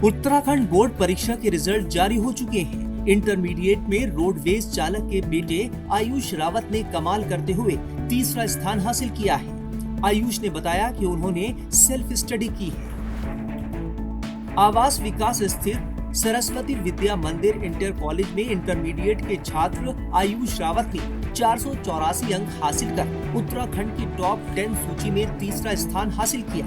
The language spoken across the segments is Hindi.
उत्तराखंड बोर्ड परीक्षा के रिजल्ट जारी हो चुके हैं। इंटरमीडिएट में रोडवेज चालक के बेटे आयुष रावत ने कमाल करते हुए तीसरा स्थान हासिल किया है। आयुष ने बताया कि उन्होंने सेल्फ स्टडी की है। आवास विकास स्थित सरस्वती विद्या मंदिर इंटर कॉलेज में इंटरमीडिएट के छात्र आयुष रावत ने 484 अंक हासिल कर उत्तराखंड की टॉप 10 सूची में तीसरा स्थान हासिल किया।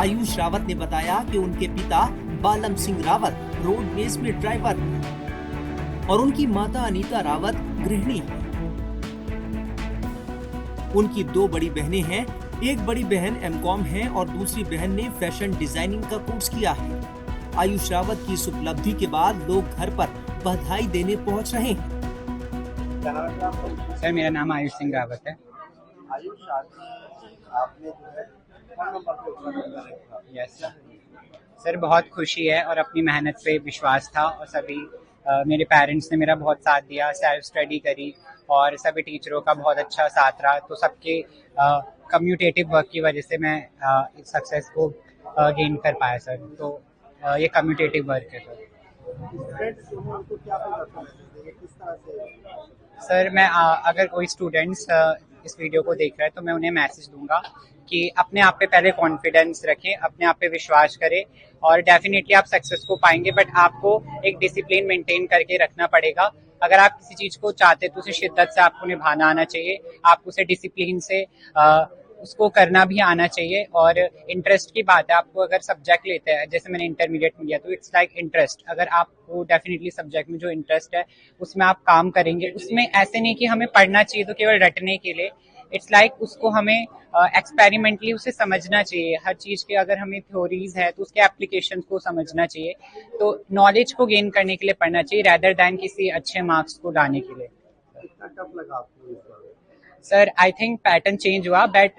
आयुष रावत ने बताया कि उनके पिता बालम सिंह रावत रोडवेज में ड्राइवर हैं और उनकी माता अनीता रावत गृहिणी है। उनकी 2 बड़ी बहनें हैं। एक बड़ी बहन एमकॉम है और दूसरी बहन ने फैशन डिजाइनिंग का कोर्स किया है। आयुष रावत की इस उपलब्धि के बाद लोग घर पर बधाई देने पहुंच रहे हैं। सर, मेरा नाम आयुष सिंह रावत है। आयुष, आपने जो है यस सर, बहुत खुशी है और अपनी मेहनत पे विश्वास था और सभी मेरे पेरेंट्स ने मेरा बहुत साथ दिया, सेल्फ स्टडी करी और सभी टीचरों का बहुत अच्छा साथ रहा। तो सबके कम्यूटेटिव वर्क की वजह से मैं इस सक्सेस को गेन कर पाया सर। तो ये कम्यूटेटिव वर्क है सर। मैं अगर कोई स्टूडेंट्स इस वीडियो को देख रहा है तो मैं उन्हें मैसेज दूंगा कि अपने आप पे पहले कॉन्फिडेंस रखें, अपने आप पे विश्वास करें और डेफिनेटली आप सक्सेस को पाएंगे। बट आपको एक डिसिप्लिन मेंटेन करके रखना पड़ेगा। अगर आप किसी चीज को चाहते तो उसे शिद्दत से आपको निभाना आना चाहिए। आप उसे डिसिप्लिन से उसको करना भी आना चाहिए। और इंटरेस्ट की बात है, आपको अगर सब्जेक्ट लेते हैं, जैसे मैंने इंटरमीडिएट में लिया, तो इट्स लाइक इंटरेस्ट। अगर आपको डेफिनेटली सब्जेक्ट में जो इंटरेस्ट है उसमें आप काम करेंगे। उसमें ऐसे नहीं कि हमें पढ़ना चाहिए तो केवल रटने के लिए। इट्स लाइक उसको हमें एक्सपेरिमेंटली उसे समझना चाहिए। हर चीज के अगर हमें थ्योरीज है तो उसके एप्लीकेशन को समझना चाहिए। तो नॉलेज को गेन करने के लिए पढ़ना चाहिए रेदर दैन किसी अच्छे मार्क्स को लाने के लिए। कितना टफ लगा आपको इस बार? Sir, I think pattern change हुआ but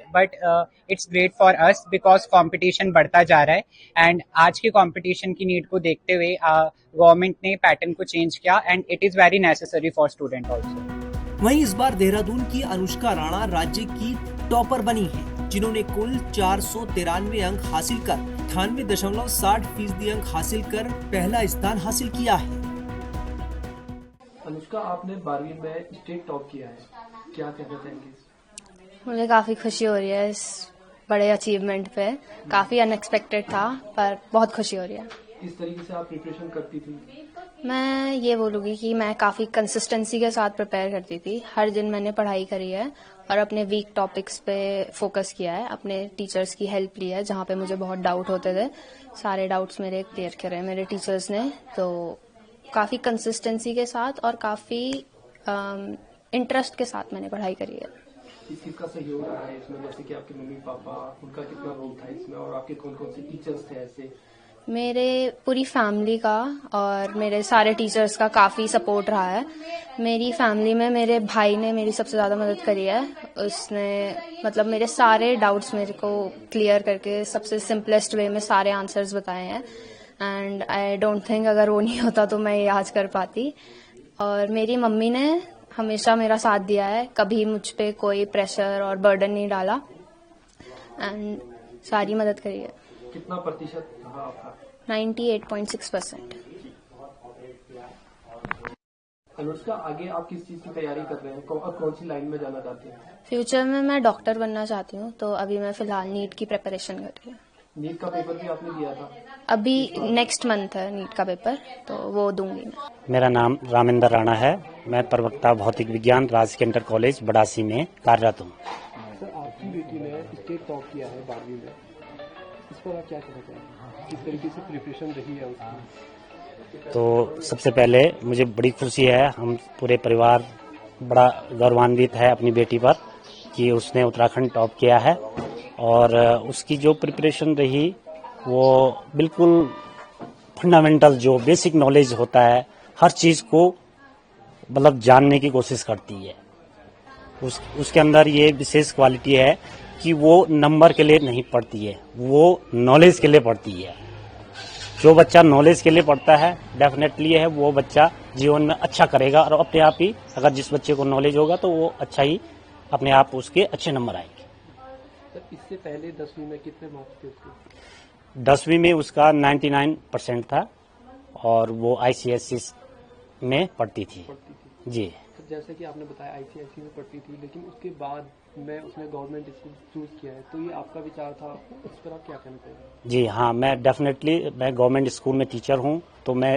it's great for us because competition बढ़ता जा रहा है एंड आज के कंपटीशन की नीड को देखते हुए गवर्नमेंट ने पैटर्न को चेंज किया and it is very necessary for student also. वहीं इस बार देहरादून की अनुष्का राणा राज्य की टॉपर बनी है, जिन्होंने कुल 493 अंक हासिल कर 98.60% अंक हासिल कर पहला स्थान हासिल किया है। अनुष्का, आपने 12वीं में स्टेट टॉप किया है, क्या कहना चाहेंगे? मुझे काफ़ी खुशी हो रही है इस बड़े अचीवमेंट पे। काफ़ी अनएक्सपेक्टेड था पर बहुत खुशी हो रही है। किस तरीके से आप प्रिपरेशन करती थी? मैं ये बोलूँगी कि मैं काफ़ी कंसिस्टेंसी के साथ प्रिपेयर करती थी। हर दिन मैंने पढ़ाई करी है और अपने वीक टॉपिक्स पे फोकस किया है। अपने टीचर्स की हेल्प ली है, जहाँ पे मुझे बहुत डाउट होते थे सारे डाउट्स मेरे क्लियर करे मेरे टीचर्स ने। तो काफ़ी कंसिस्टेंसी के साथ और काफ़ी इंटरेस्ट के साथ मैंने पढ़ाई करी है। किसका सहयोग रहा है इसमें, जैसे कि आपके मम्मी पापा, उनका कितना रोल था इसमें और आपके कौन कौन से टीचर्स थे ऐसे? मेरे पूरी फैमिली का और मेरे सारे टीचर्स का काफ़ी सपोर्ट रहा है। मेरी फैमिली में मेरे भाई ने मेरी सबसे ज़्यादा मदद करी है। उसने मतलब मेरे सारे डाउट्स मेरे को क्लियर करके सबसे सिंपलेस्ट वे में सारे आंसर्स बताए हैं एंड आई डोंट थिंक अगर वो नहीं होता तो मैं ये आज कर पाती। और मेरी मम्मी ने हमेशा मेरा साथ दिया है, कभी मुझ पे कोई प्रेशर और बर्डन नहीं डाला एंड सारी मदद करी है। कितना प्रतिशत रहा आपका? 98.6%। अनुष्का, आगे आप किस चीज की तैयारी कर रहे हैं और कौन सी लाइन में जाना चाहते हैं? फ्यूचर में मैं डॉक्टर बनना चाहती हूँ, तो अभी मैं फिलहाल नीट की प्रिपरेशन कर रही हूँ। नीट का पेपर भी आपने दिया था? अभी नेक्स्ट मंथ है नीट का पेपर, तो वो दूंगी मैं। मेरा नाम रामेंद्र राणा है। मैं प्रवक्ता भौतिक विज्ञान राजकीय इंटर कॉलेज बड़ासी में कार्यरत हूँ। सर, आपकी बेटी ने स्टेट टॉप किया है 12वीं में, इस पर आप क्या कहना चाहेंगे? किस तरीके से प्रिपरेशन रही है उसकी? तो सबसे पहले मुझे बड़ी खुशी है, हम पूरे परिवार बड़ा गौरवान्वित है अपनी बेटी पर कि उसने उत्तराखंड टॉप किया है। और उसकी जो प्रिपरेशन रही वो बिल्कुल फंडामेंटल जो बेसिक नॉलेज होता है, हर चीज़ को मतलब जानने की कोशिश करती है। उसके अंदर ये विशेष क्वालिटी है कि वो नंबर के लिए नहीं पढ़ती है, वो नॉलेज के लिए पढ़ती है। जो बच्चा नॉलेज के लिए पढ़ता है डेफिनेटली है वो बच्चा जीवन में अच्छा करेगा और अपने आप ही, अगर जिस बच्चे को नॉलेज होगा तो वो अच्छा ही अपने आप उसके अच्छे नंबर आएंगे। इससे पहले 10वीं में कितने मार्क्स थे उसके? 10वीं में उसका 99% था और वो ICSE में पढ़ती थी। पढ़ती थी। जी। तो जैसे कि आपने बताया ICSE में पढ़ती थी, लेकिन उसके बाद में उसने गवर्नमेंट स्कूल चूज किया है, तो ये आपका विचार था, इस पर आप क्या कहना चाहेंगे? जी हाँ, मैं गवर्नमेंट स्कूल में टीचर हूँ, तो मैं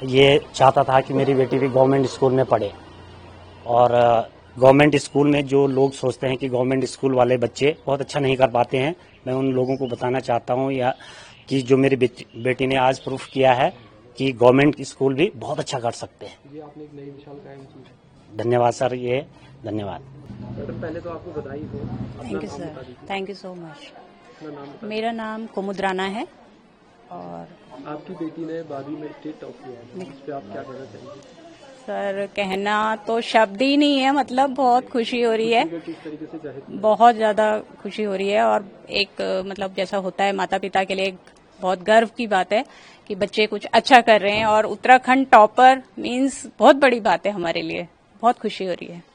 ये चाहता था कि मेरी बेटी भी गवर्नमेंट स्कूल में पढ़े। और गवर्नमेंट स्कूल में जो लोग सोचते हैं कि गवर्नमेंट स्कूल वाले बच्चे बहुत अच्छा नहीं कर पाते हैं, मैं उन लोगों को बताना चाहता हूँ या कि जो मेरी बेटी ने आज प्रूफ किया है कि गवर्नमेंट स्कूल भी बहुत अच्छा कर सकते हैं। ये आपने एक नई मिसाल कायम की है। धन्यवाद सर, ये धन्यवाद। मैडम पहले तो आपको बधाई हो। Thank you sir, thank you so much. अपना नाम बताइए। मेरा नाम कुमुद राणा है और आपकी बेटी ने 12वीं में स्टेट टॉप किया है, इस पे आप क्या कहना चाहेंगे? सर कहना तो शब्द ही नहीं है, मतलब बहुत खुशी हो रही है, किस तरीके से जाहिर किया? बहुत ज्यादा खुशी हो रही है। और एक मतलब जैसा होता है माता पिता के लिए एक बहुत गर्व की बात है कि बच्चे कुछ अच्छा कर रहे हैं, और उत्तराखंड टॉपर मीन्स बहुत बड़ी बात है हमारे लिए, बहुत खुशी हो रही है।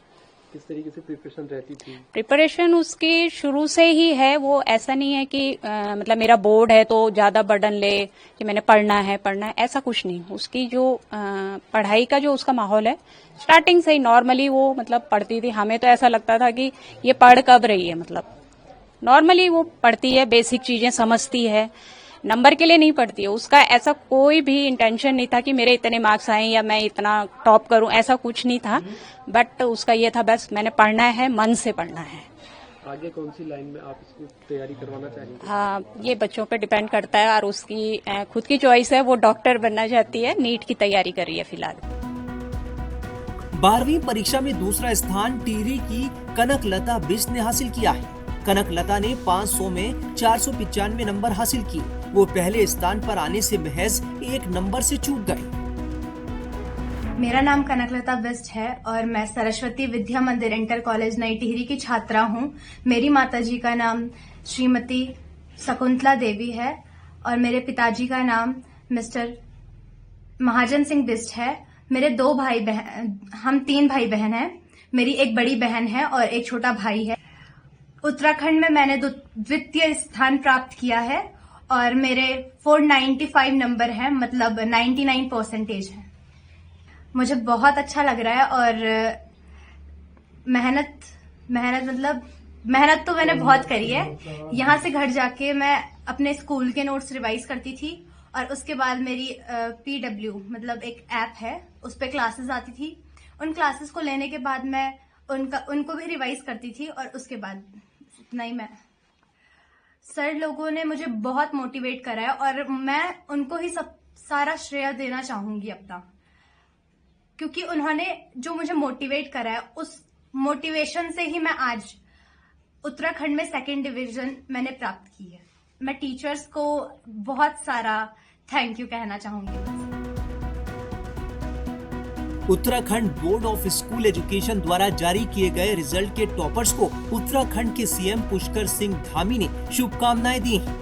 किस तरीके से प्रिपरेशन रहती थी? प्रिपरेशन उसकी शुरू से ही है, वो ऐसा नहीं है कि मतलब मेरा बोर्ड है तो ज्यादा बर्डन ले कि मैंने पढ़ना है, ऐसा कुछ नहीं। उसकी जो पढ़ाई का जो उसका माहौल है, स्टार्टिंग से ही नॉर्मली वो मतलब पढ़ती थी। हमें तो ऐसा लगता था कि ये पढ़ कब रही है, मतलब नॉर्मली वो पढ़ती है, बेसिक चीजें समझती है, नंबर के लिए नहीं पढ़ती है। उसका ऐसा कोई भी इंटेंशन नहीं था कि मेरे इतने मार्क्स आए या मैं इतना टॉप करूं, ऐसा कुछ नहीं था। बट उसका ये था बस मैंने पढ़ना है, मन से पढ़ना है। आगे कौन सी लाइन में आप इसको तैयारी करवाना चाहेंगे? हाँ, ये बच्चों पे डिपेंड करता है, और उसकी खुद की चॉइस है। वो डॉक्टर बनना चाहती है, नीट की तैयारी कर रही है फिलहाल। 12वीं परीक्षा में दूसरा स्थान टिहरी की कनकलता बिष्ट ने हासिल किया है। कनकलता ने 500 में 495 नंबर हासिल किए। वो पहले स्थान पर आने से महज 1 नंबर से चूक गए। मेरा नाम कनकलता बिष्ट है और मैं सरस्वती विद्या मंदिर इंटर कॉलेज नई टिहरी की छात्रा हूँ। मेरी माताजी का नाम श्रीमती शकुंतला देवी है और मेरे पिताजी का नाम मिस्टर महाजन सिंह बिष्ट है। मेरे 2 भाई बहन, हम 3 भाई बहन हैं। मेरी एक बड़ी बहन है और एक छोटा भाई है। उत्तराखंड में मैंने द्वितीय स्थान प्राप्त किया है और मेरे 495 नंबर हैं, मतलब 99% है। मुझे बहुत अच्छा लग रहा है और मेहनत तो मैंने बहुत करी है। यहाँ से घर जाके मैं अपने स्कूल के नोट्स रिवाइज करती थी और उसके बाद मेरी PW मतलब एक ऐप है, उस पे क्लासेस आती थी। उन क्लासेस को लेने के बाद मैं उनको भी रिवाइज करती थी और उसके बाद इतना ही। मैं सर लोगों ने मुझे बहुत मोटिवेट करा है और मैं उनको ही सारा श्रेय देना चाहूंगी अपना, क्योंकि उन्होंने जो मुझे मोटिवेट करा है, उस मोटिवेशन से ही मैं आज उत्तराखंड में 2nd डिवीजन मैंने प्राप्त की है। मैं टीचर्स को बहुत सारा थैंक यू कहना चाहूंगी। Uttarakhand board of school education द्वारा जारी किए गए रिजल्ट के टॉपर्स को उत्तराखंड के CM पुष्कर सिंह धामी ने शुभकामनाएं दी हैं।